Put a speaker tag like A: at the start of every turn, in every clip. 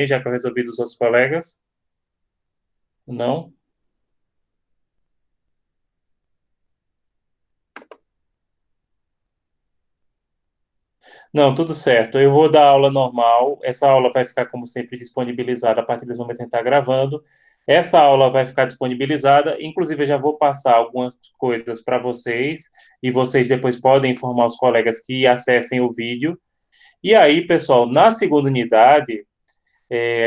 A: já que eu resolvi dos outros colegas? Não? Não, tudo certo. Eu vou dar aula normal. Essa aula vai ficar, como sempre, disponibilizada a partir desse momento que a gente está gravando. Essa aula vai ficar disponibilizada. Inclusive, eu já vou passar algumas coisas para vocês e vocês depois podem informar os colegas que acessem o vídeo. E aí, pessoal, na segunda unidade,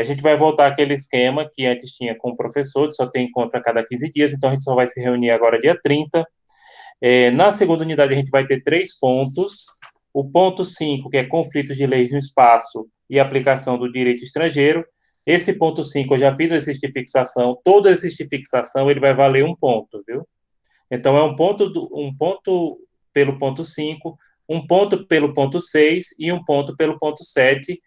A: a gente vai voltar àquele esquema que antes tinha com o professor, de só ter encontro a cada 15 dias, então a gente só vai se reunir agora dia 30. Na segunda unidade, a gente vai ter 3 pontos. O ponto 5, que é conflitos de leis no espaço e aplicação do direito estrangeiro. Esse ponto 5, eu já fiz o exercício de fixação. Todo exercício de fixação, ele vai valer 1 ponto, viu? Então, é um ponto pelo ponto 5, 1 ponto pelo ponto 6 e 1 ponto pelo ponto 7,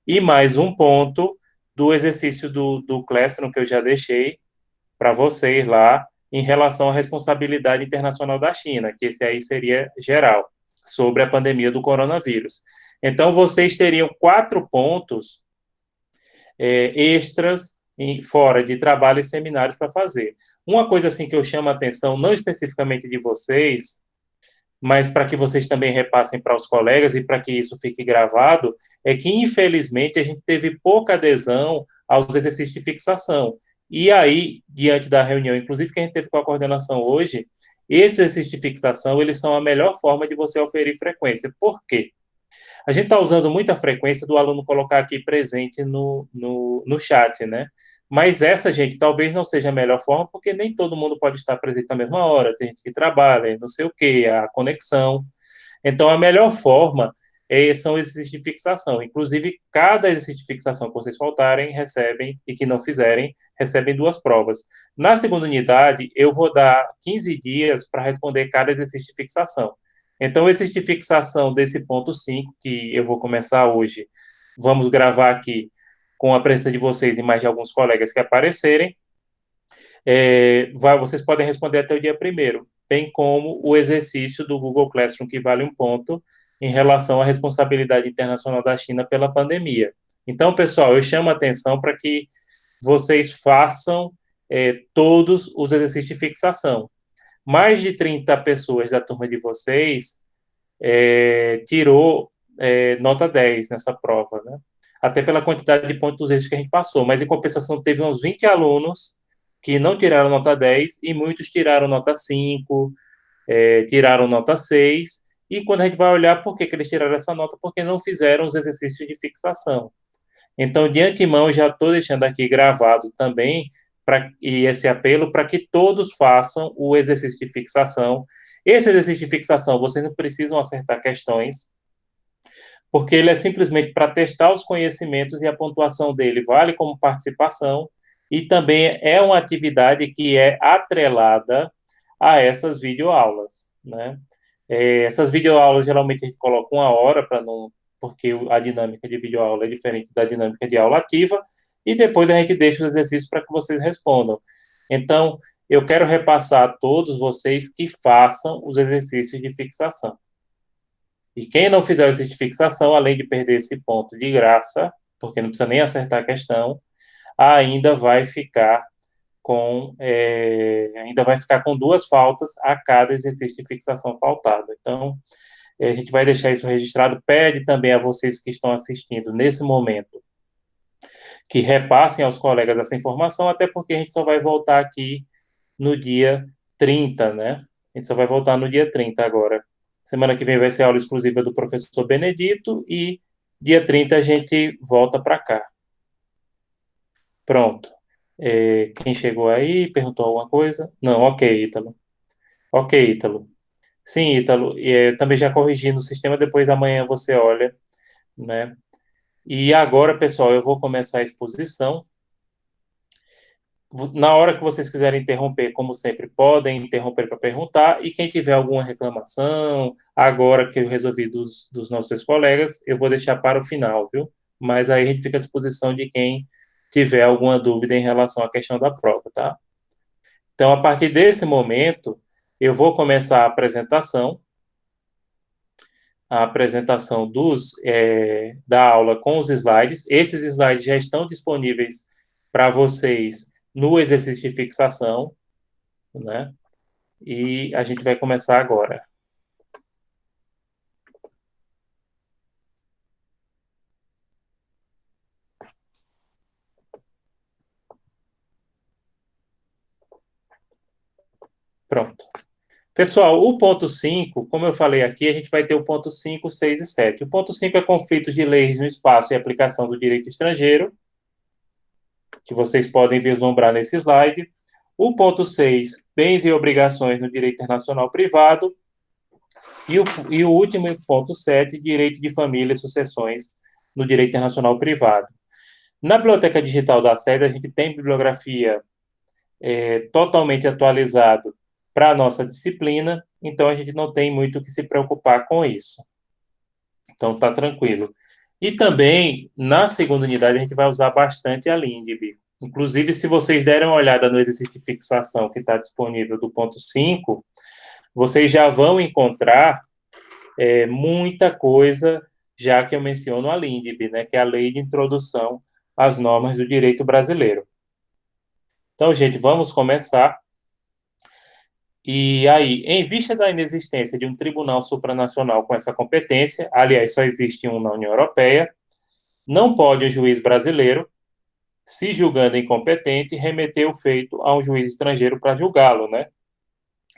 A: e mais 1 ponto do exercício do Classroom que eu já deixei para vocês lá, em relação à responsabilidade internacional da China, que esse aí seria geral, sobre a pandemia do coronavírus. Então, vocês teriam 4 pontos extras fora de trabalho e seminários para fazer. Uma coisa assim que eu chamo a atenção, não especificamente de vocês, mas para que vocês também repassem para os colegas e para que isso fique gravado, é que, infelizmente, a gente teve pouca adesão aos exercícios de fixação. E aí, diante da reunião, inclusive que a gente teve com a coordenação hoje, esses exercícios de fixação, eles são a melhor forma de você oferir frequência. Por quê? A gente está usando muita frequência do aluno colocar aqui presente no chat, né? Mas essa, gente, talvez não seja a melhor forma, porque nem todo mundo pode estar presente na mesma hora. Tem gente que trabalha, não sei o quê, a conexão. Então, a melhor forma são exercícios de fixação. Inclusive, cada exercício de fixação que vocês faltarem, recebem, e que não fizerem, recebem 2 provas. Na segunda unidade, eu vou dar 15 dias para responder cada exercício de fixação. Então, esse de fixação desse ponto 5, que eu vou começar hoje, vamos gravar aqui com a presença de vocês e mais de alguns colegas que aparecerem. Vocês podem responder até o dia 1º, bem como o exercício do Google Classroom, que vale 1 ponto, em relação à responsabilidade internacional da China pela pandemia. Então, pessoal, eu chamo a atenção para que vocês façam todos os exercícios de fixação. Mais de 30 pessoas da turma de vocês tirou nota 10 nessa prova, né? Até pela quantidade de pontos extras que a gente passou, mas em compensação teve uns 20 alunos que não tiraram nota 10 e muitos tiraram nota 5, tiraram nota 6, e quando a gente vai olhar por que eles tiraram essa nota, porque não fizeram os exercícios de fixação. Então, de antemão, já estou deixando aqui gravado também e esse apelo para que todos façam o exercício de fixação. Esse exercício de fixação, vocês não precisam acertar questões, porque ele é simplesmente para testar os conhecimentos e a pontuação dele vale como participação, e também é uma atividade que é atrelada a essas videoaulas, né? Essas videoaulas, geralmente, a gente coloca 1 hora, para não, porque a dinâmica de videoaula é diferente da dinâmica de aula ativa, e depois a gente deixa os exercícios para que vocês respondam. Então, eu quero repassar a todos vocês que façam os exercícios de fixação. E quem não fizer o exercício de fixação, além de perder esse ponto de graça, porque não precisa nem acertar a questão, ainda vai ficar com 2 faltas a cada exercício de fixação faltado. Então, a gente vai deixar isso registrado. Pede também a vocês que estão assistindo nesse momento que repassem aos colegas essa informação, até porque a gente só vai voltar aqui no dia 30, né? A gente só vai voltar no dia 30 agora. Semana que vem vai ser aula exclusiva do professor Benedito e dia 30 a gente volta para cá. Pronto. Quem chegou aí perguntou alguma coisa? Não, ok, Ítalo. Ok, Ítalo. Sim, Ítalo. Também já corrigi no sistema, depois amanhã você olha, né? E agora, pessoal, eu vou começar a exposição. Na hora que vocês quiserem interromper, como sempre, podem interromper para perguntar. E quem tiver alguma reclamação, agora que eu resolvi dos nossos colegas, eu vou deixar para o final, viu? Mas aí a gente fica à disposição de quem tiver alguma dúvida em relação à questão da prova, tá? Então, a partir desse momento, eu vou começar a apresentação. a apresentação da aula com os slides. Esses slides já estão disponíveis para vocês no exercício de fixação, né? E a gente vai começar agora. Pronto. Pessoal, o ponto 5, como eu falei aqui, a gente vai ter o ponto 5, 6 e 7. O ponto 5 é conflitos de leis no espaço e aplicação do direito estrangeiro, que vocês podem vislumbrar nesse slide. O ponto 6, bens e obrigações no direito internacional privado. E o último ponto 7, direito de família e sucessões no direito internacional privado. Na biblioteca digital da sede, a gente tem bibliografia totalmente atualizada para a nossa disciplina, então a gente não tem muito o que se preocupar com isso. Então, tá tranquilo. E também, na segunda unidade, a gente vai usar bastante a LINDB. Inclusive, se vocês derem uma olhada no exercício de fixação que está disponível do ponto 5, vocês já vão encontrar muita coisa, já que eu menciono a LINDB, né, que é a Lei de Introdução às Normas do Direito Brasileiro. Então, gente, vamos começar. E aí, em vista da inexistência de um tribunal supranacional com essa competência, aliás, só existe um na União Europeia, não pode o juiz brasileiro, se julgando incompetente, remeter o feito a um juiz estrangeiro para julgá-lo, né?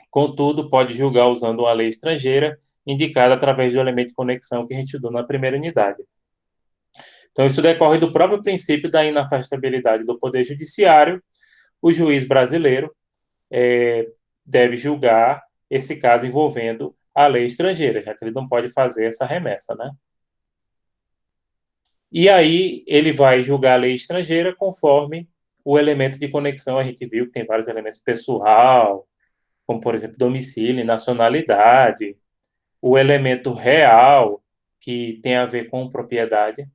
A: Contudo, pode julgar usando uma lei estrangeira indicada através do elemento de conexão que a gente estudou na primeira unidade. Então, isso decorre do próprio princípio da inafastabilidade do Poder Judiciário. O juiz brasileiro deve julgar esse caso envolvendo a lei estrangeira, já que ele não pode fazer essa remessa, né? E aí ele vai julgar a lei estrangeira conforme o elemento de conexão. A gente viu que tem vários elementos: pessoal, como, por exemplo, domicílio e nacionalidade, o elemento real, que tem a ver com propriedade.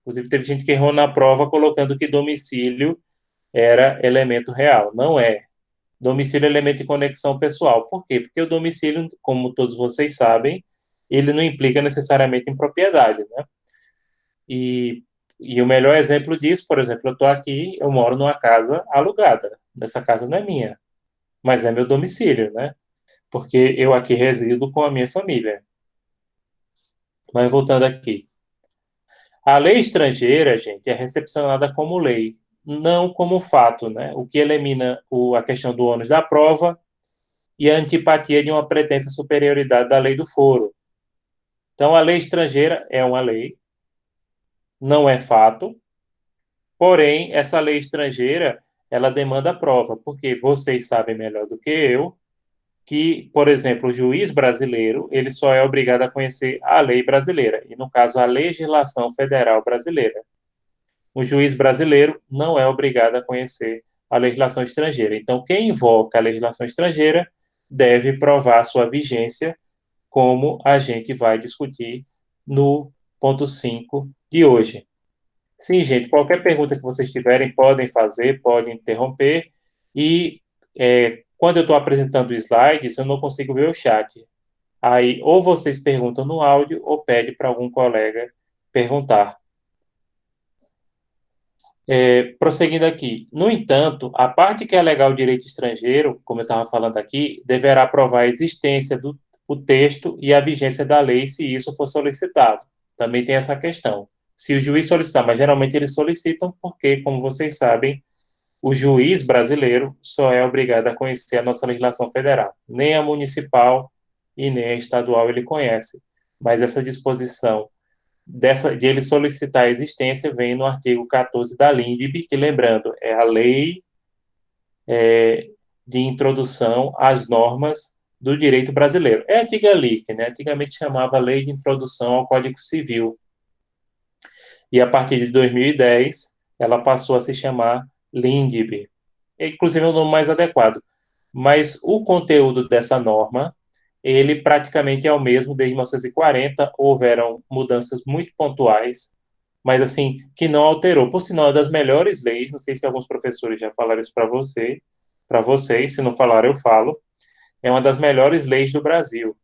A: Inclusive, teve gente que errou na prova colocando que domicílio era elemento real. Não é. Domicílio é elemento de conexão pessoal. Por quê? Porque o domicílio, como todos vocês sabem, ele não implica necessariamente em propriedade, né? E o melhor exemplo disso, por exemplo, eu estou aqui, eu moro numa casa alugada. Essa casa não é minha, mas é meu domicílio, né? Porque eu aqui resido com a minha família. Mas voltando aqui. A lei estrangeira, gente, é recepcionada como lei, não como fato, né? O que elimina a questão do ônus da prova e a antipatia de uma pretensa superioridade da lei do foro. Então, a lei estrangeira é uma lei, não é fato, porém, essa lei estrangeira, ela demanda prova, porque vocês sabem melhor do que eu que, por exemplo, o juiz brasileiro, ele só é obrigado a conhecer a lei brasileira, e no caso, a legislação federal brasileira. O juiz brasileiro não é obrigado a conhecer a legislação estrangeira. Então, quem invoca a legislação estrangeira deve provar sua vigência, como a gente vai discutir no ponto 5 de hoje. Sim, gente, qualquer pergunta que vocês tiverem, podem fazer, podem interromper. E quando eu estou apresentando slides, eu não consigo ver o chat. Aí, ou vocês perguntam no áudio, ou pede para algum colega perguntar. Prosseguindo aqui. No entanto, a parte que alega o direito estrangeiro, como eu estava falando aqui, deverá provar a existência do o texto e a vigência da lei, se isso for solicitado. Também tem essa questão. Se o juiz solicitar, mas geralmente eles solicitam porque, como vocês sabem, o juiz brasileiro só é obrigado a conhecer a nossa legislação federal. Nem a municipal e nem a estadual ele conhece. Mas essa disposição de ele solicitar a existência vem no artigo 14 da LINDB, que, lembrando, é a lei de introdução às normas do direito brasileiro. É a antiga LIC, né? Antigamente chamava Lei de Introdução ao Código Civil. E a partir de 2010, ela passou a se chamar LINDB. Inclusive é o nome mais adequado. Mas o conteúdo dessa norma, ele praticamente é o mesmo desde 1940. Houveram mudanças muito pontuais, mas assim, que não alterou. Por sinal, é das melhores leis, não sei se alguns professores já falaram isso para vocês, se não falaram, eu falo. É uma das melhores leis do Brasil.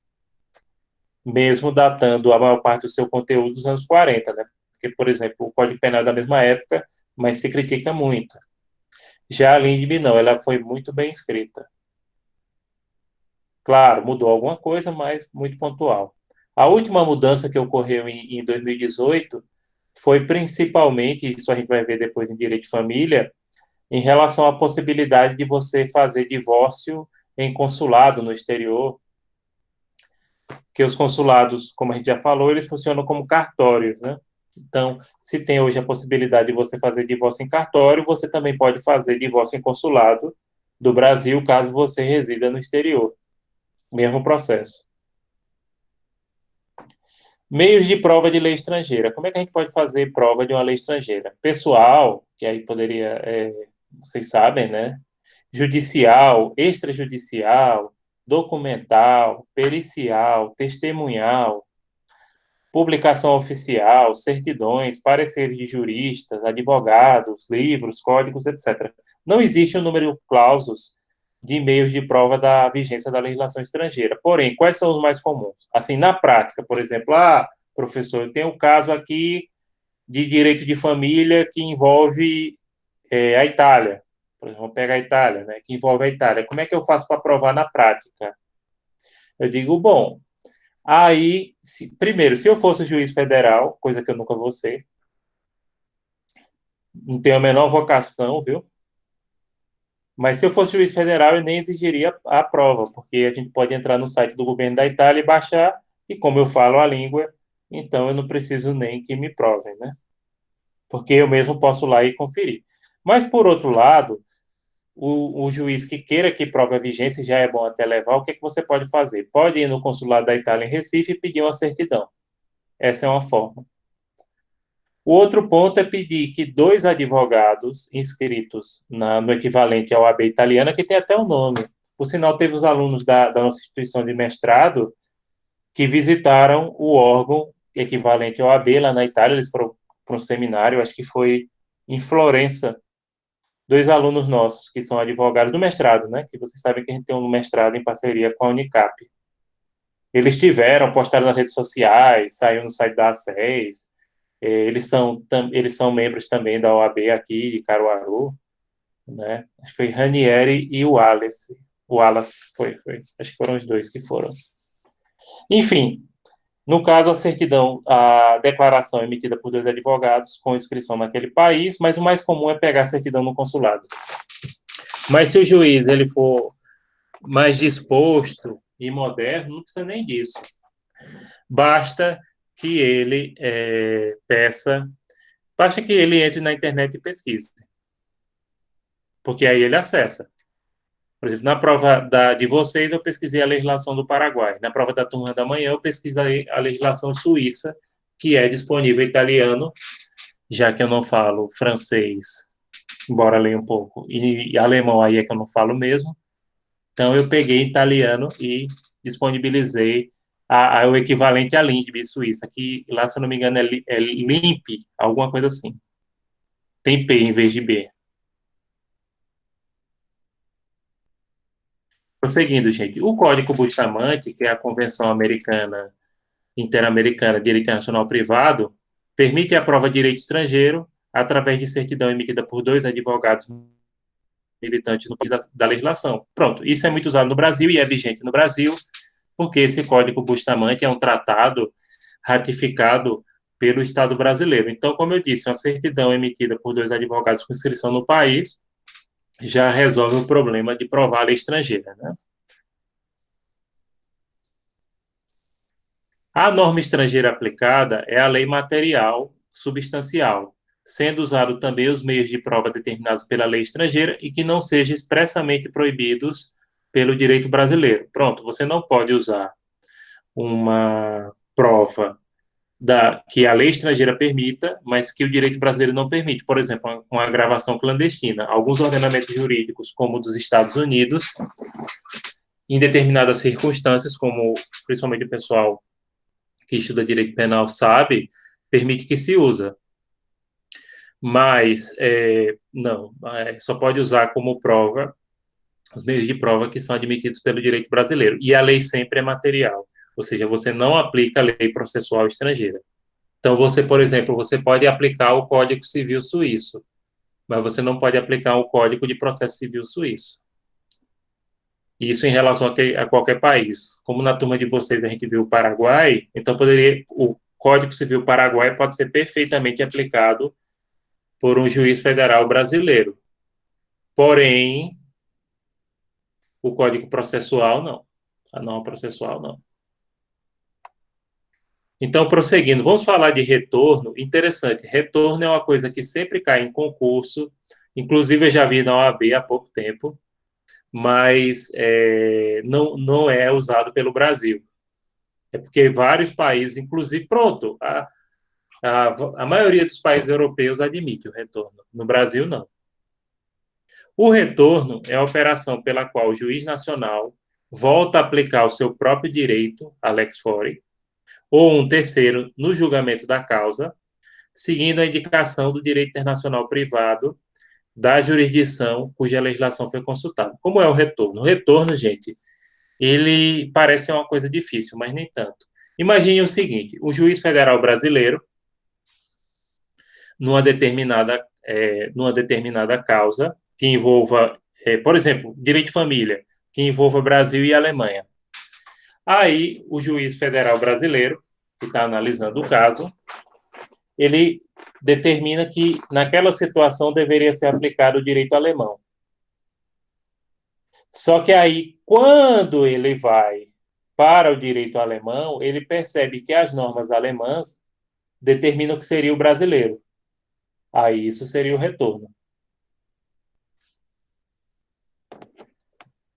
A: mesmo datando a maior parte do seu conteúdo dos anos 40, né? Porque, por exemplo, o Código Penal é da mesma época, mas se critica muito. Já a Lindbe, não, ela foi muito bem escrita. Claro, mudou alguma coisa, mas muito pontual. A última mudança que ocorreu em 2018 foi principalmente, isso a gente vai ver depois em direito de família, em relação à possibilidade de você fazer divórcio em consulado no exterior, que os consulados, como a gente já falou, eles funcionam como cartórios, né? Então, se tem hoje a possibilidade de você fazer divórcio em cartório, você também pode fazer divórcio em consulado do Brasil, caso você resida no exterior. Mesmo processo. Meios de prova de lei estrangeira. Como é que a gente pode fazer prova de uma lei estrangeira? Pessoal, que aí poderia, vocês sabem, né? Judicial, extrajudicial, documental, pericial, testemunhal, publicação oficial, certidões, pareceres de juristas, advogados, livros, códigos, etc. Não existe um número clausus de meios de prova da vigência da legislação estrangeira. Porém, quais são os mais comuns? Assim, na prática, por exemplo, professor, eu tenho um caso aqui de direito de família que envolve a Itália. Por exemplo, vamos pegar a Itália, né, que envolve a Itália. Como é que eu faço para provar na prática? Eu digo, bom, aí, primeiro, se eu fosse juiz federal, coisa que eu nunca vou ser, não tenho a menor vocação, viu? Mas se eu fosse juiz federal, eu nem exigiria a prova, porque a gente pode entrar no site do governo da Itália e baixar, e como eu falo a língua, então eu não preciso nem que me provem, né? Porque eu mesmo posso lá e conferir. Mas, por outro lado, o juiz que queira que prove a vigência, já é bom até levar, o que, é que você pode fazer? Pode ir no consulado da Itália em Recife e pedir uma certidão. Essa é uma forma. O outro ponto é pedir que dois advogados inscritos no equivalente à OAB italiana, que tem até o nome. Por sinal, teve os alunos da nossa instituição de mestrado que visitaram o órgão equivalente à OAB lá na Itália. Eles foram para um seminário, acho que foi em Florença. Dois alunos nossos, que são advogados do mestrado, né? Que vocês sabem que a gente tem um mestrado em parceria com a Unicap. Eles tiveram, postaram nas redes sociais, saiu no site da A6. Eles são membros também da OAB aqui de Caruaru, né? Acho que foi Ranieri e o Wallace. O Wallace, foi. Acho que foram os dois que foram. Enfim, no caso, a certidão, a declaração é emitida por dois advogados com inscrição naquele país, mas o mais comum é pegar a certidão no consulado. Mas se o juiz ele for mais disposto e moderno, não precisa nem disso. Basta que ele basta que ele entre na internet e pesquise, porque aí ele acessa. Por exemplo, na prova de vocês, eu pesquisei a legislação do Paraguai. Na prova da turma da manhã, eu pesquisei a legislação suíça, que é disponível em italiano, já que eu não falo francês, embora leia um pouco, e alemão aí é que eu não falo mesmo. Então, eu peguei italiano e disponibilizei o equivalente à LINDB suíça, que lá, se eu não me engano, é LIMP, alguma coisa assim. Tem P em vez de B. Prosseguindo, gente, o Código Bustamante, que é a Convenção Americana, Interamericana de Direito Internacional Privado, permite a prova de direito estrangeiro através de certidão emitida por dois advogados militantes no país da legislação. Pronto, isso é muito usado no Brasil e é vigente no Brasil, porque esse Código Bustamante é um tratado ratificado pelo Estado brasileiro. Então, como eu disse, uma certidão emitida por dois advogados com inscrição no país já resolve o problema de provar a lei estrangeira, né? A norma estrangeira aplicada é a lei material substancial, sendo usado também os meios de prova determinados pela lei estrangeira e que não sejam expressamente proibidos pelo direito brasileiro. Pronto, você não pode usar uma prova que a lei estrangeira permita, mas que o direito brasileiro não permite. Por exemplo, uma gravação clandestina. Alguns ordenamentos jurídicos, como o dos Estados Unidos, em determinadas circunstâncias, como principalmente o pessoal que estuda direito penal sabe, permite que se usa. Mas, não, só pode usar como prova os meios de prova que são admitidos pelo direito brasileiro. E a lei sempre é material. ou seja, você não aplica a lei processual estrangeira. Então, você, por exemplo, você pode aplicar o Código Civil Suíço, mas você não pode aplicar o Código de Processo Civil Suíço. Isso em relação a qualquer país. Como na turma de vocês a gente viu o Paraguai, então o Código Civil Paraguai pode ser perfeitamente aplicado por um juiz federal brasileiro. Porém, o Código Processual não. A norma processual não. Então, prosseguindo, vamos falar de retorno. Interessante, retorno é uma coisa que sempre cai em concurso, inclusive eu já vi na OAB há pouco tempo, mas não é usado pelo Brasil. É porque vários países, inclusive, pronto, a maioria dos países europeus admite o retorno. No Brasil, não. O retorno é a operação pela qual o juiz nacional volta a aplicar o seu próprio direito, a lex fori, ou um terceiro no julgamento da causa, seguindo a indicação do direito internacional privado da jurisdição cuja legislação foi consultada. Como é o retorno? O retorno, gente, ele parece ser uma coisa difícil, mas nem tanto. Imagine o seguinte: o juiz federal brasileiro, numa determinada causa que envolva, por exemplo, direito de família, que envolva Brasil e Alemanha. Aí, o juiz federal brasileiro, que está analisando o caso, ele determina que, naquela situação, deveria ser aplicado o direito alemão. Só que aí, quando ele vai para o direito alemão, ele percebe que as normas alemãs determinam que seria o brasileiro. Aí isso seria o retorno.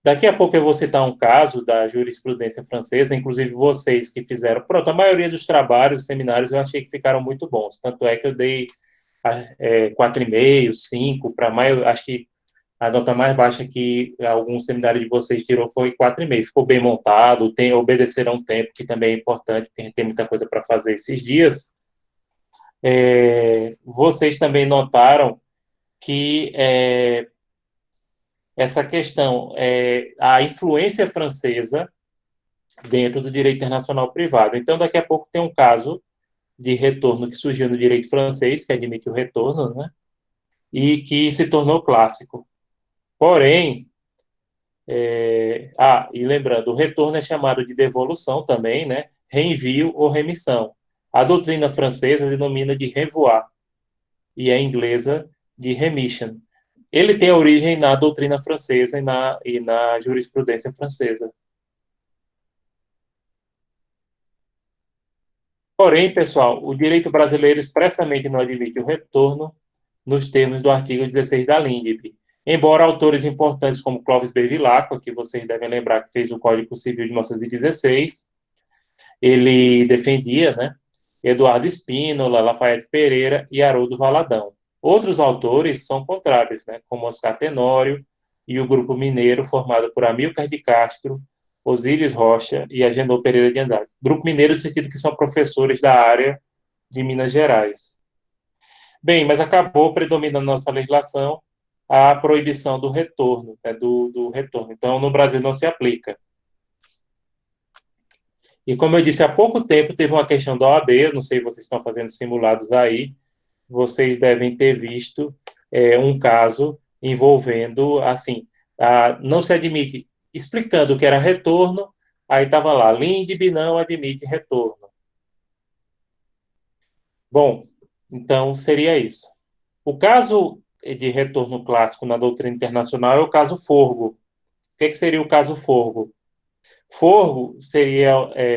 A: Daqui a pouco eu vou citar um caso da jurisprudência francesa, inclusive vocês que fizeram. Pronto, a maioria dos trabalhos, seminários, eu achei que ficaram muito bons. Tanto é que eu dei 4,5, 5, para mais, acho que a nota mais baixa que algum seminário de vocês tirou foi 4,5. Ficou bem montado, obedeceram um tempo, que também é importante, porque a gente tem muita coisa para fazer esses dias. Vocês também notaram que essa questão, a influência francesa dentro do direito internacional privado. Então, daqui a pouco tem um caso de retorno que surgiu no direito francês, que admite o retorno, né? E que se tornou clássico. Porém, e lembrando, o retorno é chamado de devolução também, né? Reenvio ou remissão. A doutrina francesa denomina de renvoi e a inglesa de remission. Ele tem origem na doutrina francesa e na jurisprudência francesa. Porém, pessoal, o direito brasileiro expressamente não admite o retorno nos termos do artigo 16 da LINDB. Embora autores importantes como Clóvis Bevilacqua, que vocês devem lembrar que fez o Código Civil de 1916, ele defendia, né, Eduardo Spínola, Lafayette Pereira e Haroldo Valadão. Outros autores são contrários, né, como Oscar Tenório e o Grupo Mineiro, formado por Amílcar de Castro, Osíris Rocha e Agenor Pereira de Andrade. Grupo Mineiro no sentido que são professores da área de Minas Gerais. Bem, mas acabou predominando na nossa legislação a proibição do retorno, né, do retorno. Então, no Brasil não se aplica. E como eu disse, há pouco tempo teve uma questão da OAB, eu não sei se vocês estão fazendo simulados aí, vocês devem ter visto um caso envolvendo, assim, não se admite, explicando o que era retorno, aí estava lá, LINDB não admite retorno. Bom, então seria isso. O caso de retorno clássico na doutrina internacional é o caso Forgo. O que seria o caso Forgo? Forgo seria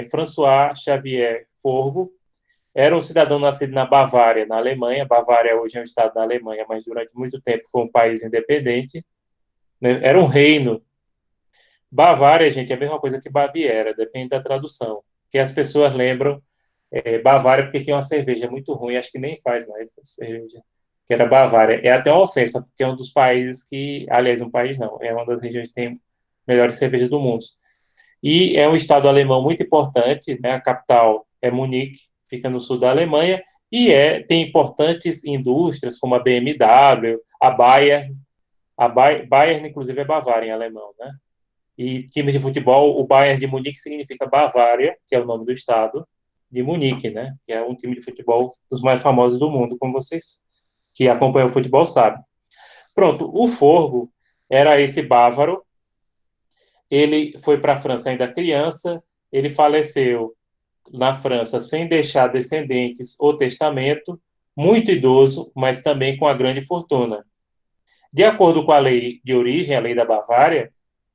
A: François Xavier Forgo, era um cidadão nascido na Bavária, na Alemanha. Bavária hoje é um estado da Alemanha, mas durante muito tempo foi um país independente, né? Era um reino. Bavária, gente, é a mesma coisa que Baviera, depende da tradução. Que as pessoas lembram Bavária porque tinha uma cerveja muito ruim, acho que nem faz mais essa cerveja, que era Bavária. É até uma ofensa, porque é um dos países que, aliás, um país não, é uma das regiões que tem melhores cervejas do mundo. E é um estado alemão muito importante, né? A capital é Munique, fica no sul da Alemanha, e tem importantes indústrias como a BMW, a Bayer, Bayern inclusive é Bavária em alemão, né? E time de futebol, o Bayern de Munique significa Bavária, que é o nome do estado de Munique, né? Que é um time de futebol dos mais famosos do mundo, como vocês que acompanham o futebol sabem. Pronto, o Forgo era esse bávaro. Ele foi para a França ainda criança, ele faleceu na França sem deixar descendentes ou testamento, muito idoso, mas também com a grande fortuna. De acordo com a lei de origem, a lei da Bavária,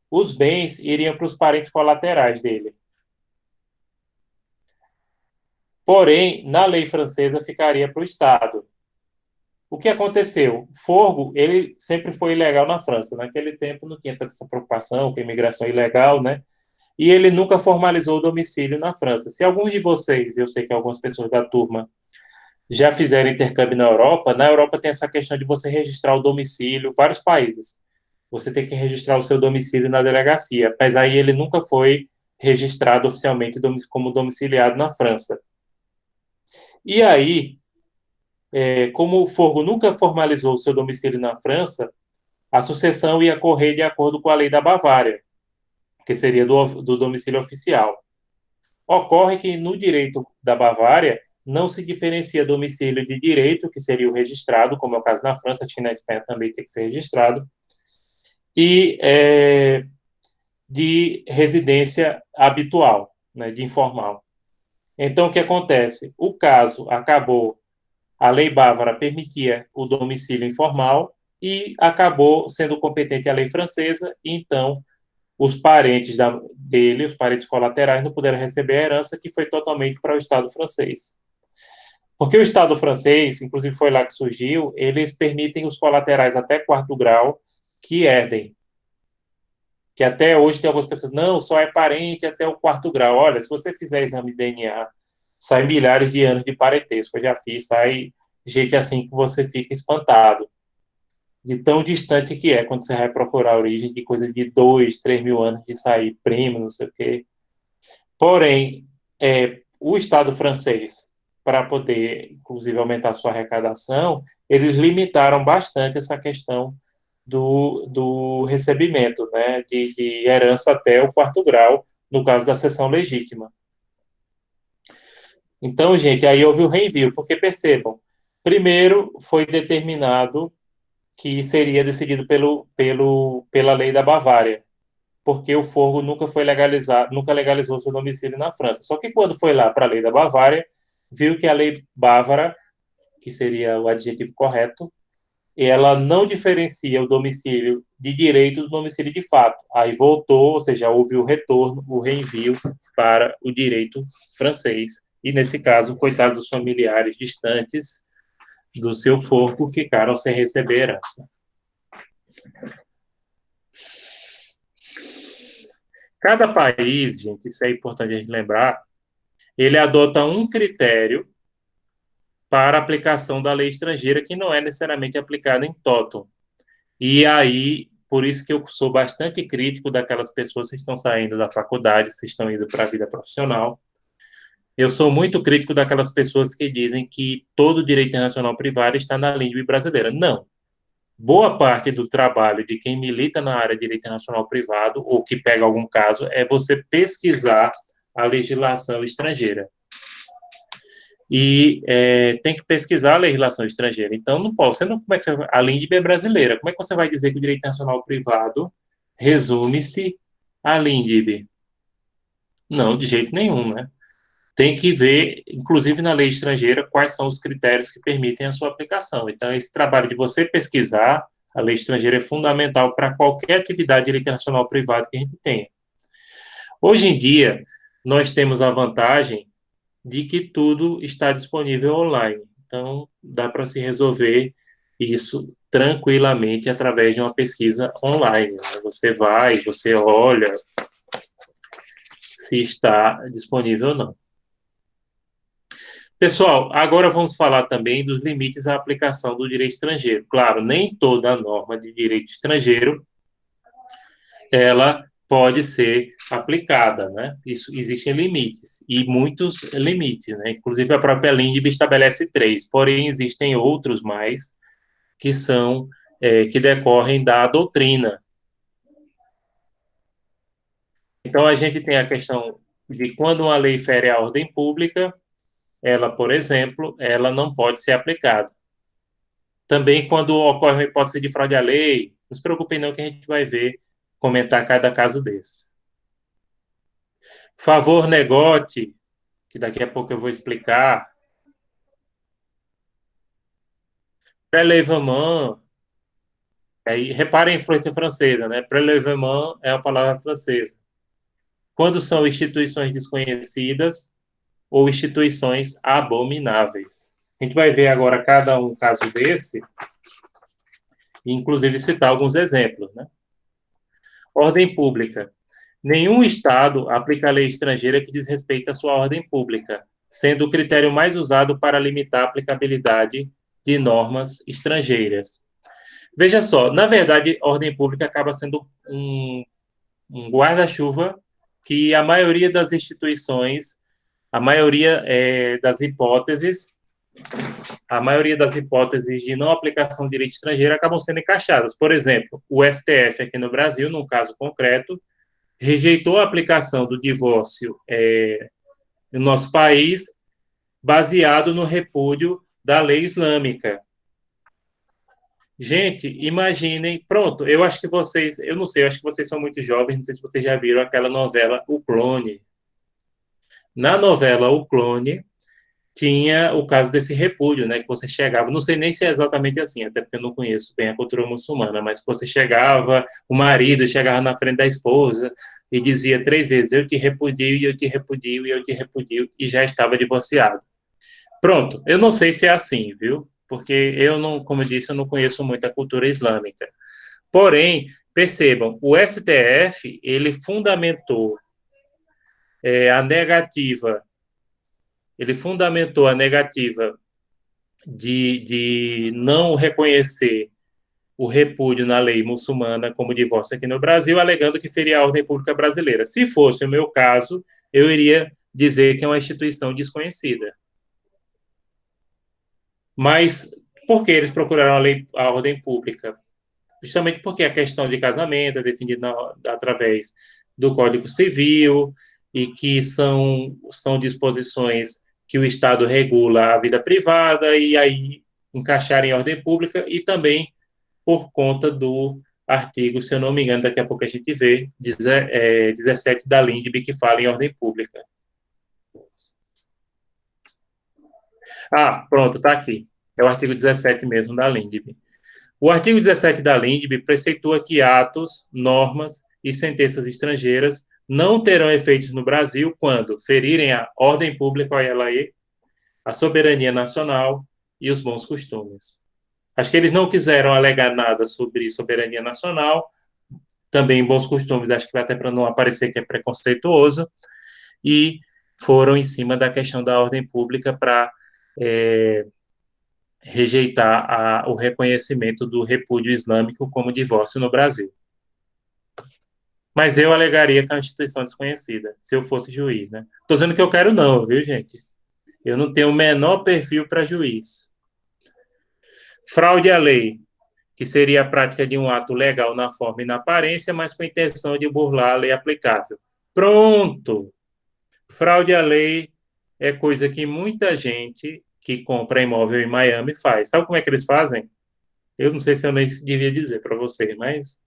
A: os bens iriam para os parentes colaterais dele. Porém, na lei francesa, ficaria para o Estado. O que aconteceu? Forgo, ele sempre foi ilegal na França. Naquele tempo não tinha tanta essa preocupação com a imigração ilegal, né? E ele nunca formalizou o domicílio na França. Se alguns de vocês, eu sei que algumas pessoas da turma já fizeram intercâmbio na Europa tem essa questão de você registrar o domicílio, vários países. Você tem que registrar o seu domicílio na delegacia, mas aí ele nunca foi registrado oficialmente como domiciliado na França. E aí, como o Forgo nunca formalizou o seu domicílio na França, a sucessão ia correr de acordo com a lei da Bavária, que seria do domicílio oficial. Ocorre que no direito da Bavária não se diferencia domicílio de direito, que seria o registrado, como é o caso na França, acho que na Espanha também tem que ser registrado, e de residência habitual, né, de informal. Então, o que acontece? O caso acabou, a lei bávara permitia o domicílio informal e acabou sendo competente a lei francesa, e então os parentes dele, os parentes colaterais, não puderam receber a herança que foi totalmente para o Estado francês. Porque o Estado francês, inclusive foi lá que surgiu, eles permitem os colaterais até quarto grau que herdem. Que até hoje tem algumas pessoas, não, só é parente até o quarto grau. Olha, se você fizer exame de DNA, sai milhares de anos de parentesco. Eu já fiz, sai gente assim que você fica espantado. De tão distante que é quando você vai procurar a origem, de coisa de 2, 3 mil anos de sair primo, não sei o quê. Porém, o Estado francês, para poder, inclusive, aumentar sua arrecadação, eles limitaram bastante essa questão do recebimento, né, de herança até o quarto grau, no caso da sucessão legítima. Então, gente, aí houve o reenvio, porque percebam, primeiro foi determinado que seria decidido pela lei da Bavária, porque o Forgo nunca foi legalizado, nunca legalizou seu domicílio na França. Só que quando foi lá para a lei da Bavária, viu que a lei bávara, que seria o adjetivo correto, ela não diferencia o domicílio de direito do domicílio de fato. Aí voltou, ou seja, houve o retorno, o reenvio para o direito francês. E nesse caso, coitados dos familiares distantes do seu Forgo ficaram sem receber herança. Cada país, gente, isso é importante a gente lembrar, ele adota um critério para a aplicação da lei estrangeira que não é necessariamente aplicada em toto. E aí, por isso que eu sou bastante crítico daquelas pessoas que estão saindo da faculdade, que estão indo para a vida profissional. Eu sou muito crítico daquelas pessoas que dizem que todo o direito internacional privado está na língua brasileira. Não. Boa parte do trabalho de quem milita na área de direito internacional privado, ou que pega algum caso, é você pesquisar a legislação estrangeira. E tem que pesquisar a legislação estrangeira. Então, não pode. Você não, como é que você, a LINDB é brasileira. Como é que você vai dizer que o direito internacional privado resume-se à LINDB? Não, de jeito nenhum, né? Tem que ver, inclusive na lei estrangeira, quais são os critérios que permitem a sua aplicação. Então, esse trabalho de você pesquisar a lei estrangeira é fundamental para qualquer atividade de direito internacional privado que a gente tenha. Hoje em dia, nós temos a vantagem de que tudo está disponível online. Então, dá para se resolver isso tranquilamente através de uma pesquisa online, né? Você vai, você olha se está disponível ou não. Pessoal, agora vamos falar também dos limites à aplicação do direito estrangeiro. Claro, nem toda norma de direito estrangeiro ela pode ser aplicada, né? Isso existem limites e muitos limites, né? Inclusive a própria LINDB estabelece 3, porém existem outros mais que são que decorrem da doutrina. Então, a gente tem a questão de quando uma lei fere a ordem pública, ela, por exemplo, ela não pode ser aplicada. Também, quando ocorre uma hipótese de fraude à lei, não se preocupem não que a gente vai ver, comentar cada caso desse. Favor negote, que daqui a pouco eu vou explicar. Prélèvement, aí reparem a influência francesa, né? Prélèvement é a palavra francesa. Quando são instituições desconhecidas ou instituições abomináveis. A gente vai ver agora cada um caso desse, e inclusive citar alguns exemplos, né? Ordem pública. Nenhum Estado aplica a lei estrangeira que diz respeito à sua ordem pública, sendo o critério mais usado para limitar a aplicabilidade de normas estrangeiras. Veja só, na verdade, ordem pública acaba sendo um guarda-chuva que a maioria das instituições, a maioria das hipóteses, a maioria das hipóteses de não aplicação de direito estrangeiro acabam sendo encaixadas. Por exemplo, o STF aqui no Brasil, num caso concreto, rejeitou a aplicação do divórcio no nosso país, baseado no repúdio da lei islâmica. Gente, imaginem, pronto, eu acho que vocês, eu não sei, eu acho que vocês são muito jovens, não sei se vocês já viram aquela novela O Clone. Na novela O Clone, tinha o caso desse repúdio, né, que você chegava, não sei nem se é exatamente assim, até porque eu não conheço bem a cultura muçulmana, mas que você chegava, o marido chegava na frente da esposa e dizia 3 vezes, eu te repudio, eu te repudio, eu te repudio, e já estava divorciado. Pronto, eu não sei se é assim, viu? Porque eu não, como eu disse, eu não conheço muito a cultura islâmica. Porém, percebam, o STF, ele fundamentou a negativa, ele fundamentou a negativa de não reconhecer o repúdio na lei muçulmana como divórcio aqui no Brasil, alegando que feria a ordem pública brasileira. Se fosse o meu caso, eu iria dizer que é uma instituição desconhecida. Mas por que eles procuraram a ordem pública? Justamente porque a questão de casamento é definida através do Código Civil e que são disposições que o Estado regula a vida privada e aí encaixar em ordem pública e também por conta do artigo, se eu não me engano, daqui a pouco a gente vê, 17 da LINDB, que fala em ordem pública. Ah, pronto, está aqui. É o artigo 17 mesmo da LINDB. O artigo 17 da LINDB preceitua que atos, normas e sentenças estrangeiras não terão efeitos no Brasil quando ferirem a ordem pública, olha lá aí, a soberania nacional e os bons costumes. Acho que eles não quiseram alegar nada sobre soberania nacional, também bons costumes, acho que vai até para não aparecer que é preconceituoso, e foram em cima da questão da ordem pública para rejeitar o reconhecimento do repúdio islâmico como divórcio no Brasil. Mas eu alegaria que é uma instituição desconhecida, se eu fosse juiz, né? Tô dizendo que eu quero não, viu, gente? Eu não tenho o menor perfil para juiz. Fraude à lei, que seria a prática de um ato legal na forma e na aparência, mas com a intenção de burlar a lei aplicável. Pronto! Fraude à lei é coisa que muita gente que compra imóvel em Miami faz. Sabe como é que eles fazem? Eu não sei se eu nem devia dizer para vocês, mas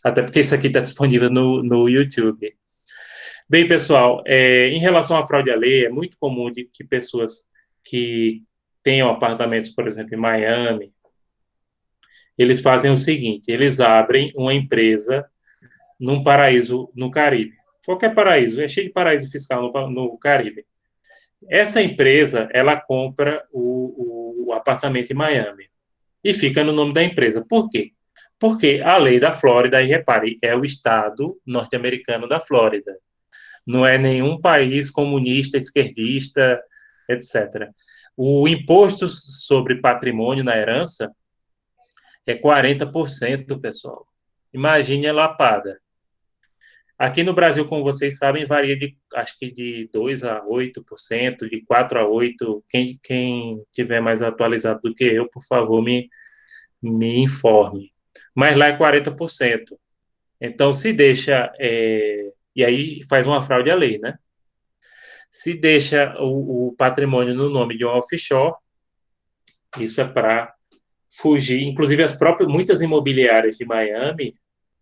A: até porque isso aqui está disponível no YouTube. Bem, pessoal, em relação à fraude à lei, é muito comum que pessoas que tenham apartamentos, por exemplo, em Miami, eles fazem o seguinte: eles abrem uma empresa num paraíso no Caribe. Qualquer paraíso, é cheio de paraíso fiscal no Caribe. Essa empresa, ela compra o apartamento em Miami e fica no nome da empresa. Por quê? Porque a lei da Flórida, e repare, é o estado norte-americano da Flórida. Não é nenhum país comunista, esquerdista, etc. O imposto sobre patrimônio na herança é 40%, pessoal. Imagine a lapada. Aqui no Brasil, como vocês sabem, varia de, acho que de 2 a 8%, de 4 a 8%. Quem tiver mais atualizado do que eu, por favor, me informe. Mas lá é 40%. Então, se deixa e aí faz uma fraude à lei, né? Se deixa o patrimônio no nome de um offshore, isso é para fugir. Inclusive, as próprias, muitas imobiliárias de Miami,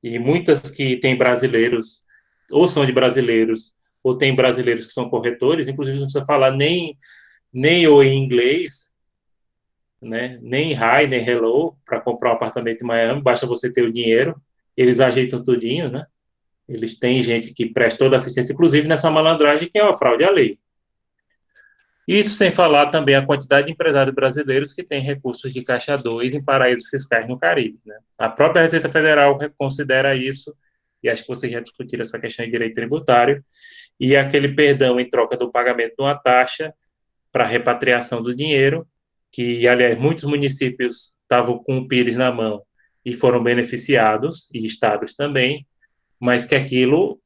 A: e muitas que têm brasileiros, ou são de brasileiros, ou tem brasileiros que são corretores, inclusive não precisa falar nem ou em inglês, né? Nem hi, nem hello, para comprar um apartamento em Miami, basta você ter o dinheiro, eles ajeitam tudinho, né? Eles têm gente que presta toda assistência, inclusive nessa malandragem que é uma fraude à lei. Isso sem falar também a quantidade de empresários brasileiros que têm recursos de Caixa 2 em paraísos fiscais no Caribe, né? A própria Receita Federal considera isso, e acho que vocês já discutiram essa questão de direito tributário, e aquele perdão em troca do pagamento de uma taxa para repatriação do dinheiro, que, aliás, muitos municípios estavam com o Pires na mão e foram beneficiados, e estados também, mas que aquilo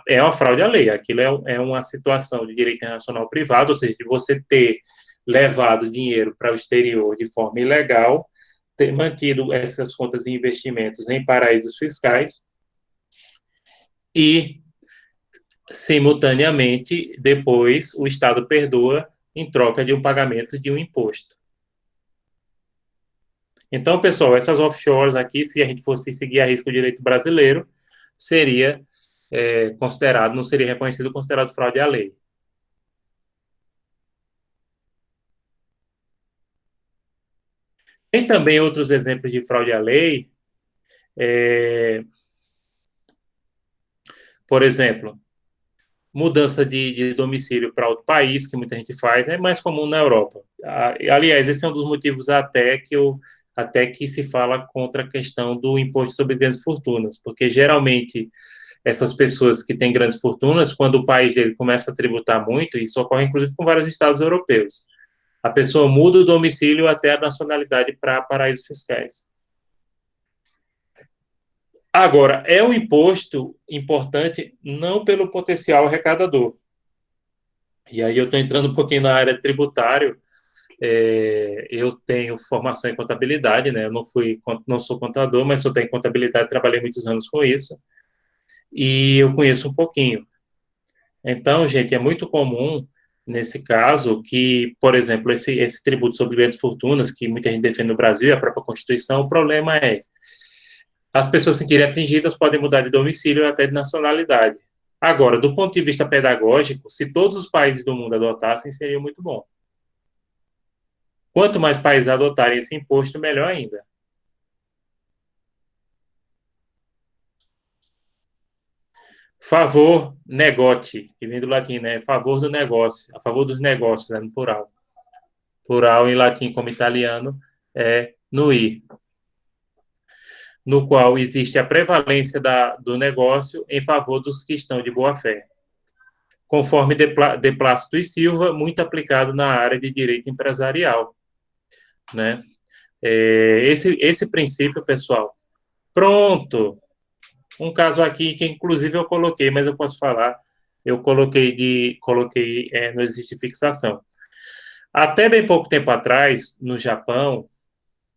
A: é uma fraude à lei, aquilo é uma situação de direito internacional privado, ou seja, de você ter levado dinheiro para o exterior de forma ilegal, ter mantido essas contas de investimentos em paraísos fiscais e, simultaneamente, depois o Estado perdoa em troca de um pagamento de um imposto. Então, pessoal, essas offshores aqui, se a gente fosse seguir a risco o direito brasileiro, seria considerado, não seria reconhecido, considerado fraude à lei. Tem também outros exemplos de fraude à lei, é, por exemplo, mudança de domicílio para outro país, que muita gente faz, é mais comum na Europa. Aliás, esse é um dos motivos até que se fala contra a questão do imposto sobre grandes fortunas, porque geralmente essas pessoas que têm grandes fortunas, quando o país dele começa a tributar muito, isso ocorre inclusive com vários estados europeus, a pessoa muda o domicílio até a nacionalidade para paraísos fiscais. Agora, é um imposto importante não pelo potencial arrecadador. E aí eu estou entrando um pouquinho na área tributária. Eu tenho formação em contabilidade, né? Eu não sou contador, mas sou tenho contabilidade, trabalhei muitos anos com isso e eu conheço um pouquinho. Então, gente, é muito comum nesse caso que, por exemplo, esse tributo sobre grandes fortunas que muita gente defende no Brasil, a própria Constituição, o problema é as pessoas se sentirem atingidas podem mudar de domicílio até de nacionalidade. Agora, do ponto de vista pedagógico, se todos os países do mundo adotassem, seria muito bom. Quanto mais países adotarem esse imposto, melhor ainda. Favor negote, que vem do latim, né? Favor do negócio, a favor dos negócios, né? No plural. Plural em latim, como italiano, é nuir, no qual existe a prevalência do negócio em favor dos que estão de boa fé. Conforme de Plácido e Silva, muito aplicado na área de direito empresarial, né? Esse princípio, pessoal, pronto, um caso aqui que inclusive eu coloquei, mas eu posso falar, eu coloquei no exercício de fixação. Até bem pouco tempo atrás, no Japão,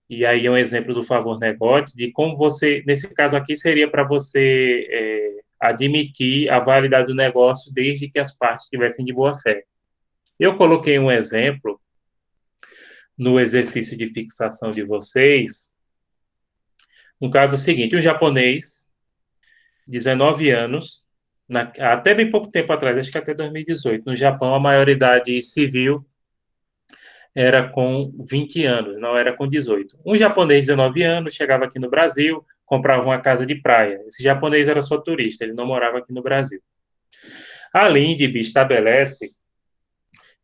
A: e aí é um exemplo do favor negócio, de como você, nesse caso aqui, seria para você admitir a validade do negócio desde que as partes estivessem de boa fé. Eu coloquei um exemplo no exercício de fixação de vocês, um caso seguinte, um japonês, 19 anos, até bem pouco tempo atrás, acho que até 2018, no Japão, a maioridade civil era com 20 anos, não era com 18. Um japonês de 19 anos chegava aqui no Brasil, comprava uma casa de praia. Esse japonês era só turista, ele não morava aqui no Brasil. A LINDB estabelece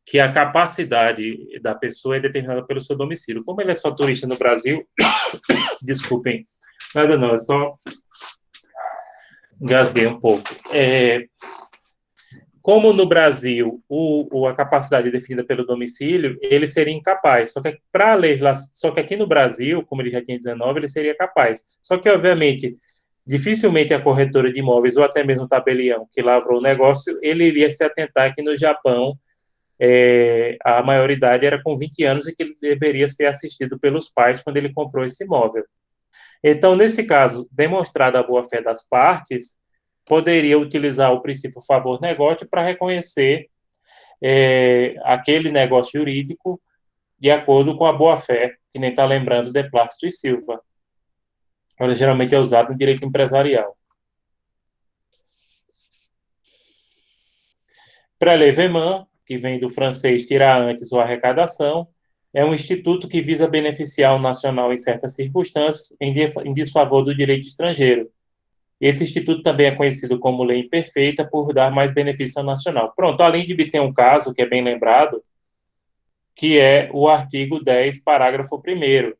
A: que a capacidade da pessoa é determinada pelo seu domicílio. Como ele é só turista no Brasil, desculpem, nada não, é só engasguei um pouco. Como no Brasil a capacidade é definida pelo domicílio, ele seria incapaz. Só que para a legislação, só que aqui no Brasil, como ele já tinha 19, ele seria capaz. Só que, obviamente, dificilmente a corretora de imóveis ou até mesmo o tabelião que lavrou o negócio, ele iria se atentar que no Japão a maioridade era com 20 anos e que ele deveria ser assistido pelos pais quando ele comprou esse imóvel. Então, nesse caso, demonstrada a boa-fé das partes, poderia utilizar o princípio favor-negócio para reconhecer aquele negócio jurídico de acordo com a boa-fé, que nem está lembrando de Plácido e Silva. Ela geralmente é usada no direito empresarial. Prélèvement, que vem do francês tirar antes ou arrecadação, é um instituto que visa beneficiar o nacional em certas circunstâncias em desfavor do direito estrangeiro. Esse instituto também é conhecido como lei imperfeita por dar mais benefício ao nacional. Pronto, além de ter um caso que é bem lembrado, que é o artigo 10, parágrafo 1º,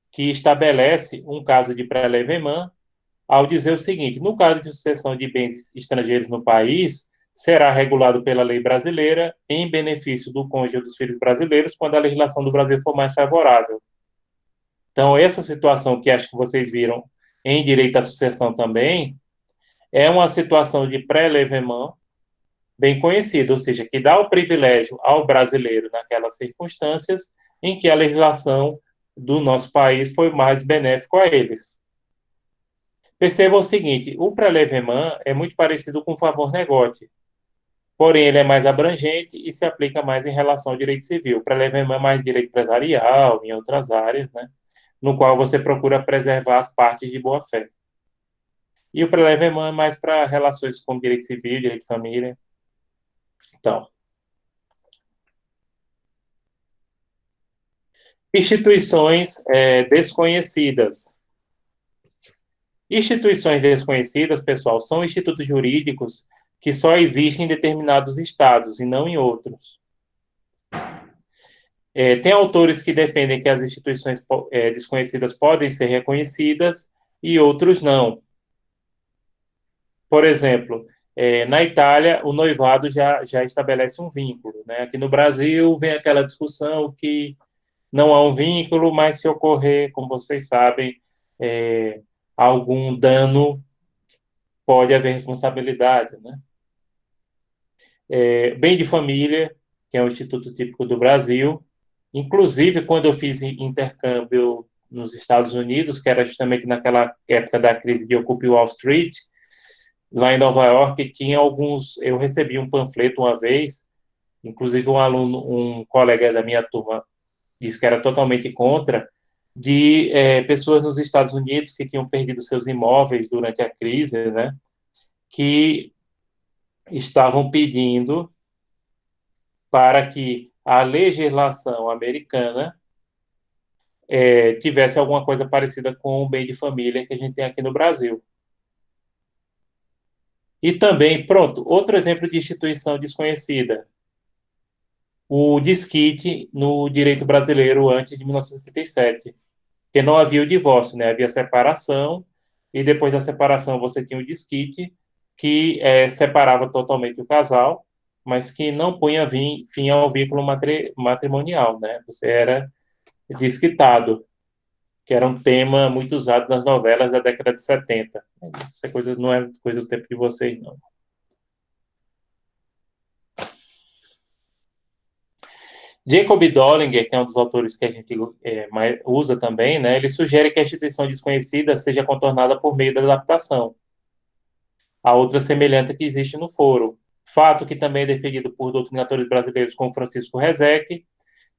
A: que estabelece um caso de prélèvement ao dizer o seguinte: no caso de sucessão de bens estrangeiros no país, será regulado pela lei brasileira em benefício do cônjuge dos filhos brasileiros quando a legislação do Brasil for mais favorável. Então, essa situação que acho que vocês viram em direito à sucessão também é uma situação de prélèvement bem conhecida, ou seja, que dá o privilégio ao brasileiro naquelas circunstâncias em que a legislação do nosso país foi mais benéfica a eles. Perceba o seguinte: o prélèvement é muito parecido com o favor-negócio, porém ele é mais abrangente e se aplica mais em relação ao direito civil. O prélèvement é mais direito empresarial, em outras áreas, né, no qual você procura preservar as partes de boa-fé. E o prélèvement é mais para relações com direito civil, direito de família. Então, instituições desconhecidas. Instituições desconhecidas, pessoal, são institutos jurídicos que só existem em determinados estados e não em outros. Tem autores que defendem que as instituições desconhecidas podem ser reconhecidas e outros não. Por exemplo, na Itália, o noivado já estabelece um vínculo, né? Aqui no Brasil, vem aquela discussão que não há um vínculo, mas se ocorrer, como vocês sabem, algum dano, pode haver responsabilidade, né? Bem de família, que é um instituto típico do Brasil. Inclusive, quando eu fiz intercâmbio nos Estados Unidos, que era justamente naquela época da crise de Occupy Wall Street, lá em Nova York, tinha alguns. Eu recebi um panfleto uma vez, inclusive um colega da minha turma disse que era totalmente contra, de pessoas nos Estados Unidos que tinham perdido seus imóveis durante a crise, né, que estavam pedindo para que a legislação americana tivesse alguma coisa parecida com o bem de família que a gente tem aqui no Brasil. E também, pronto, outro exemplo de instituição desconhecida, o desquite no direito brasileiro antes de 1937, que não havia o divórcio, né? Havia separação, e depois da separação você tinha o desquite, que separava totalmente o casal, mas que não punha fim ao vínculo matrimonial, né? Você era desquitado, que era um tema muito usado nas novelas da década de 70. Essa coisa não é coisa do tempo de vocês, não. Jacob Dollinger, que é um dos autores que a gente usa também, né, ele sugere que a instituição desconhecida seja contornada por meio da adaptação a outra semelhante que existe no foro. Fato que também é defendido por doutrinadores brasileiros como Francisco Rezec,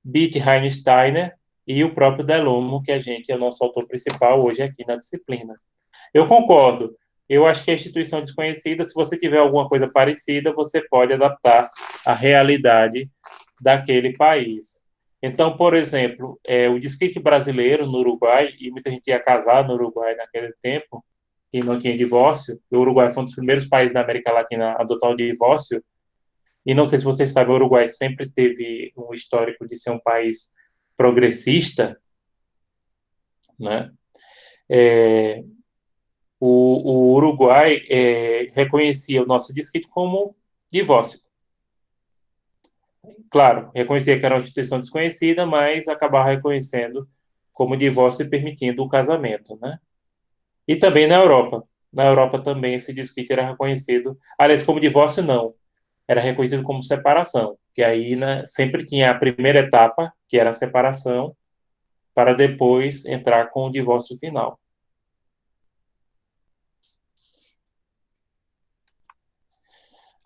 A: Dick Heinsteiner e o próprio Delomo, que a gente é o nosso autor principal hoje aqui na disciplina. Eu concordo. Eu acho que a instituição desconhecida, se você tiver alguma coisa parecida, você pode adaptar à realidade daquele país. Então, por exemplo, o desquite brasileiro no Uruguai, e muita gente ia casar no Uruguai naquele tempo, que não tinha divórcio. O Uruguai foi um dos primeiros países da América Latina a adotar o divórcio. E não sei se vocês sabem, o Uruguai sempre teve um histórico de ser um país progressista, né? O Uruguai reconhecia o nosso desquite como divórcio. Claro, reconhecia que era uma instituição desconhecida, mas acabava reconhecendo como divórcio e permitindo o casamento, né? E também na Europa. Na Europa também esse desquite era reconhecido, aliás, como divórcio não, era reconhecido como separação, que aí, né, sempre tinha a primeira etapa, que era a separação, para depois entrar com o divórcio final.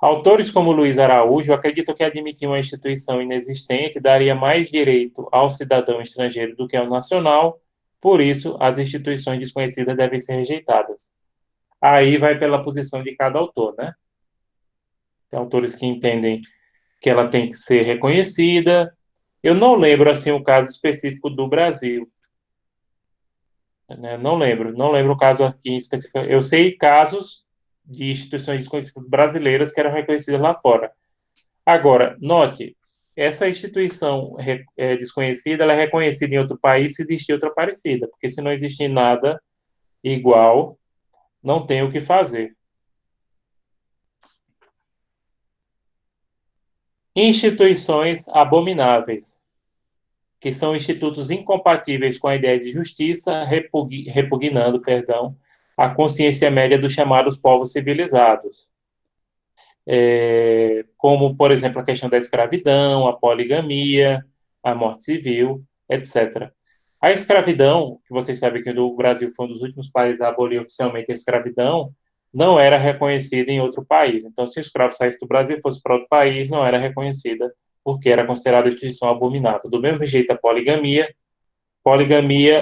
A: Autores como Luiz Araújo acreditam que admitir uma instituição inexistente daria mais direito ao cidadão estrangeiro do que ao nacional, por isso, as instituições desconhecidas devem ser rejeitadas. Aí vai pela posição de cada autor, né? Tem autores que entendem que ela tem que ser reconhecida. Eu não lembro, assim, o caso específico do Brasil, né? Não lembro o caso aqui em específico. Eu sei casos de instituições desconhecidas brasileiras que eram reconhecidas lá fora. Agora, note, essa instituição desconhecida, ela é reconhecida em outro país se existir outra parecida, porque se não existir nada igual, não tem o que fazer. Instituições abomináveis, que são institutos incompatíveis com a ideia de justiça, repugnando, perdão, a consciência média dos chamados povos civilizados, como, por exemplo, a questão da escravidão, a poligamia, a morte civil, etc. A escravidão, que vocês sabem que o Brasil foi um dos últimos países a abolir oficialmente a escravidão, não era reconhecida em outro país. Então, se o escravo saísse do Brasil e fosse para outro país, não era reconhecida, porque era considerada instituição abominável. Do mesmo jeito, a poligamia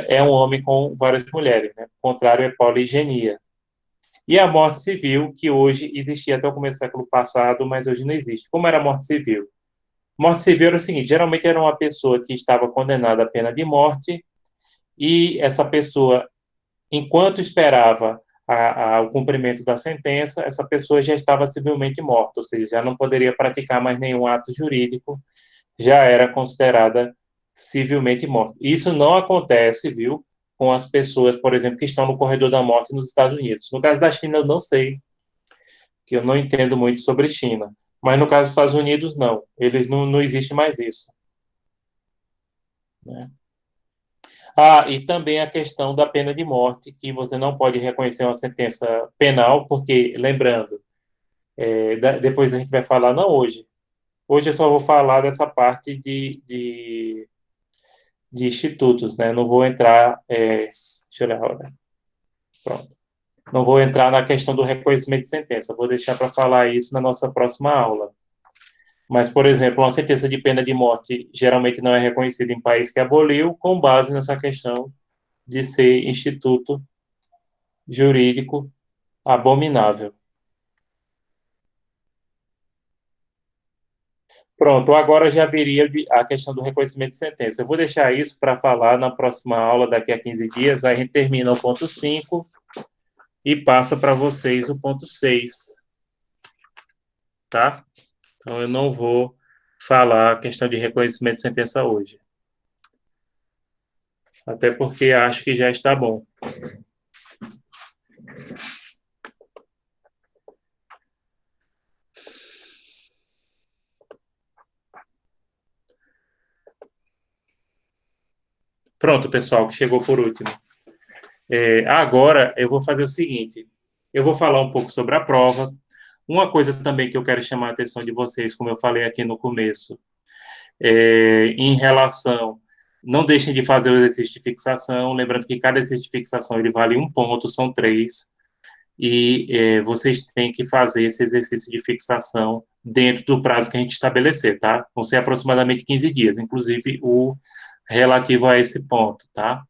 A: é um homem com várias mulheres, né? O contrário é poligenia. E a morte civil, que hoje existia até o começo do século passado, mas hoje não existe. Como era a morte civil? Morte civil era o seguinte: geralmente era uma pessoa que estava condenada à pena de morte, e essa pessoa, enquanto esperava o cumprimento da sentença, essa pessoa já estava civilmente morta, ou seja, já não poderia praticar mais nenhum ato jurídico, já era considerada civilmente morta. Isso não acontece, viu, com as pessoas, por exemplo, que estão no corredor da morte nos Estados Unidos. No caso da China, eu não sei, que eu não entendo muito sobre China. Mas no caso dos Estados Unidos, não. Eles não existe mais isso. Né? Ah, e também a questão da pena de morte, que você não pode reconhecer uma sentença penal, porque, lembrando, depois a gente vai falar, não hoje. Hoje eu só vou falar dessa parte de institutos, né? Não vou entrar. Deixa eu olhar. Pronto. Não vou entrar na questão do reconhecimento de sentença. Vou deixar para falar isso na nossa próxima aula. Mas, por exemplo, uma sentença de pena de morte geralmente não é reconhecida em país que aboliu, com base nessa questão de ser instituto jurídico abominável. Pronto, agora já viria a questão do reconhecimento de sentença. Eu vou deixar isso para falar na próxima aula, daqui a 15 dias. Aí a gente termina o ponto 5 e passa para vocês o ponto 6, tá? Então, eu não vou falar a questão de reconhecimento de sentença hoje. Até porque acho que já está bom. Pronto, pessoal, que chegou por último. Agora, eu vou fazer o seguinte: eu vou falar um pouco sobre a prova. Uma coisa também que eu quero chamar a atenção de vocês, como eu falei aqui no começo, em relação, não deixem de fazer o exercício de fixação, lembrando que cada exercício de fixação ele vale 1 ponto, são 3, e vocês têm que fazer esse exercício de fixação dentro do prazo que a gente estabelecer, tá? Vão ser aproximadamente 15 dias, inclusive o relativo a esse ponto, tá?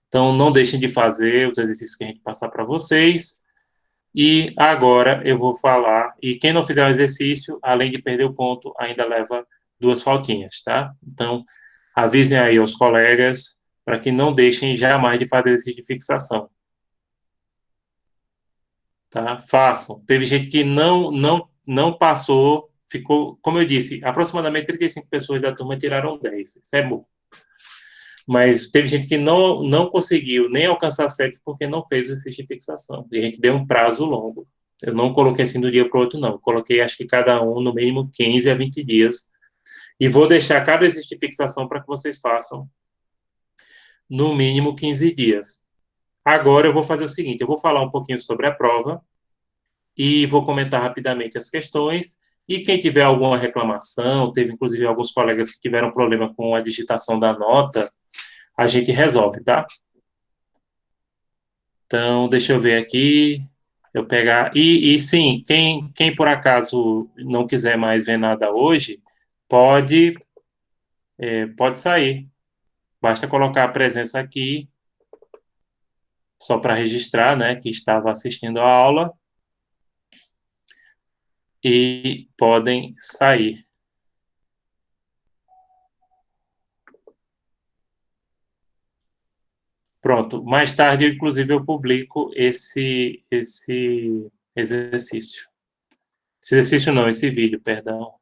A: Então, não deixem de fazer os exercícios que a gente passar para vocês. E agora eu vou falar. E quem não fizer o exercício, além de perder o ponto, ainda leva 2 faltinhas, tá? Então, avisem aí aos colegas para que não deixem jamais de fazer exercício de fixação. Tá? Façam. Teve gente que não passou, ficou, como eu disse, aproximadamente 35 pessoas da turma tiraram 10. Isso é bom. Mas teve gente que não conseguiu nem alcançar 7 porque não fez o exercício de fixação. E a gente deu um prazo longo. Eu não coloquei assim do dia para o outro, não. Eu coloquei, acho que cada um, no mínimo, 15 a 20 dias. E vou deixar cada exercício de fixação para que vocês façam no mínimo 15 dias. Agora eu vou fazer o seguinte, eu vou falar um pouquinho sobre a prova e vou comentar rapidamente as questões. E quem tiver alguma reclamação, teve inclusive alguns colegas que tiveram problema com a digitação da nota, a gente resolve, tá? Então, deixa eu ver aqui. Eu pegar. E sim, quem por acaso não quiser mais ver nada hoje, pode, pode sair. Basta colocar a presença aqui, só para registrar, né, que estava assistindo a aula, e podem sair. Pronto. Mais tarde, inclusive, eu publico esse exercício. Esse exercício não, esse vídeo, perdão.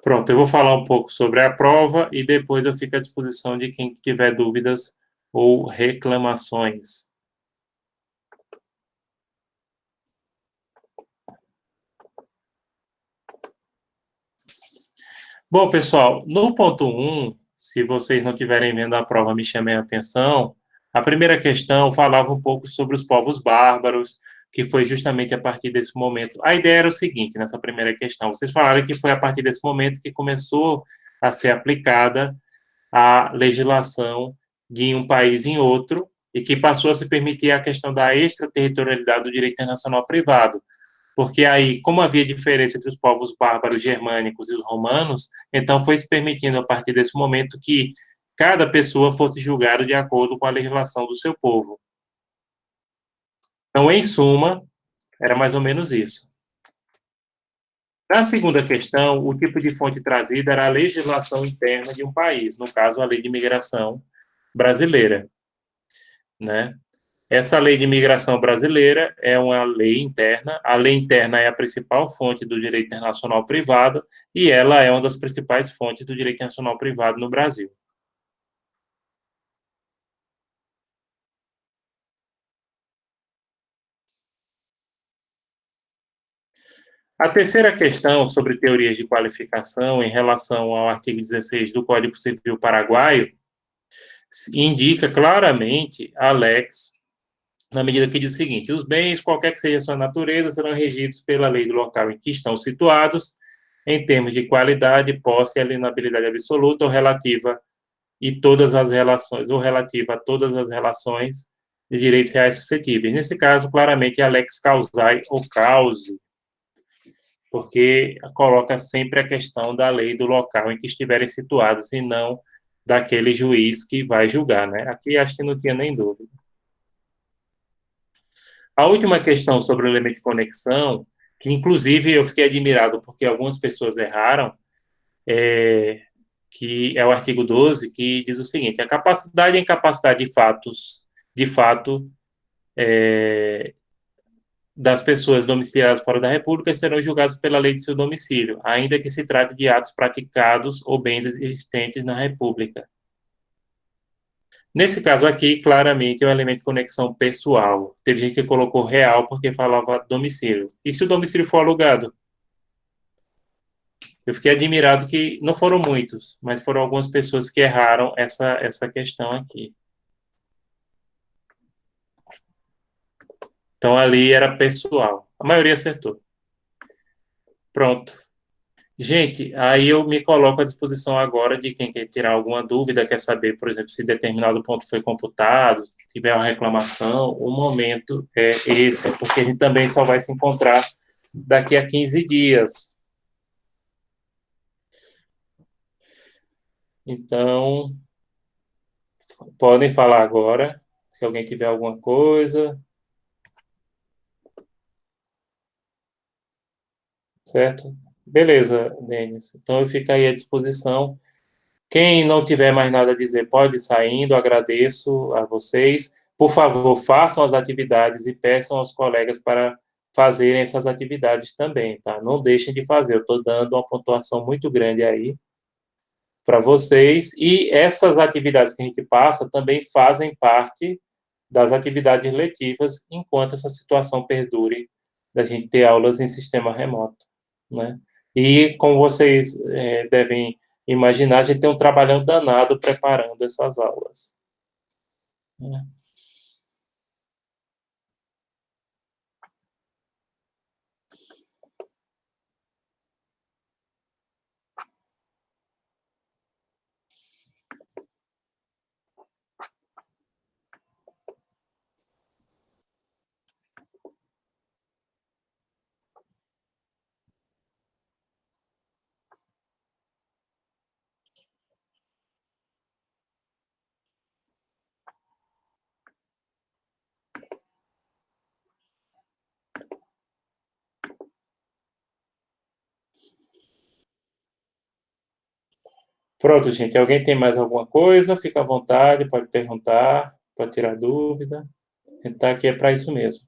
A: Pronto, eu vou falar um pouco sobre a prova e depois eu fico à disposição de quem tiver dúvidas ou reclamações. Bom, pessoal, no ponto 1, se vocês não estiverem vendo a prova, me chamem a atenção. A primeira questão falava um pouco sobre os povos bárbaros, que foi justamente a partir desse momento. A ideia era o seguinte, nessa primeira questão, vocês falaram que foi a partir desse momento que começou a ser aplicada a legislação de um país em outro e que passou a se permitir a questão da extraterritorialidade do direito internacional privado. Porque aí, como havia diferença entre os povos bárbaros germânicos e os romanos, então foi se permitindo, a partir desse momento, que cada pessoa fosse julgada de acordo com a legislação do seu povo. Então, em suma, era mais ou menos isso. Na segunda questão, o tipo de fonte trazida era a legislação interna de um país, no caso, a lei de imigração brasileira, né? Essa lei de imigração brasileira é uma lei interna. A lei interna é a principal fonte do direito internacional privado e ela é uma das principais fontes do direito internacional privado no Brasil. A terceira questão sobre teorias de qualificação em relação ao artigo 16 do Código Civil Paraguaio indica claramente a lex, na medida que diz o seguinte: os bens, qualquer que seja a sua natureza, serão regidos pela lei do local em que estão situados, em termos de qualidade, posse e alienabilidade absoluta ou relativa e todas as relações, ou relativa a todas as relações de direitos reais suscetíveis. Nesse caso, claramente, a lex causae ou cause, porque coloca sempre a questão da lei do local em que estiverem situados e não daquele juiz que vai julgar, né? Aqui acho que não tinha nem dúvida. A última questão sobre o elemento de conexão, que inclusive eu fiquei admirado porque algumas pessoas erraram, que é o artigo 12, que diz o seguinte: a capacidade e incapacidade de fato, das pessoas domiciliadas fora da República serão julgadas pela lei de seu domicílio, ainda que se trate de atos praticados ou bens existentes na República. Nesse caso aqui, claramente, é um elemento de conexão pessoal. Teve gente que colocou real porque falava domicílio. E se o domicílio for alugado? Eu fiquei admirado que não foram muitos, mas foram algumas pessoas que erraram essa questão aqui. Então, ali era pessoal. A maioria acertou. Pronto. Gente, aí eu me coloco à disposição agora de quem quer tirar alguma dúvida, quer saber, por exemplo, se determinado ponto foi computado, se tiver uma reclamação, o momento é esse, porque a gente também só vai se encontrar daqui a 15 dias. Então, podem falar agora, se alguém tiver alguma coisa, certo? Beleza, Denis. Então, eu fico aí à disposição. Quem não tiver mais nada a dizer, pode ir saindo. Agradeço a vocês. Por favor, façam as atividades e peçam aos colegas para fazerem essas atividades também, tá? Não deixem de fazer. Eu estou dando uma pontuação muito grande aí para vocês. E essas atividades que a gente passa também fazem parte das atividades letivas enquanto essa situação perdure da gente ter aulas em sistema remoto, né? E como vocês devem imaginar, a gente tem um trabalhão danado preparando essas aulas. É. Pronto, gente. Alguém tem mais alguma coisa? Fica à vontade, pode perguntar, pode tirar dúvida. A gente está aqui é para isso mesmo.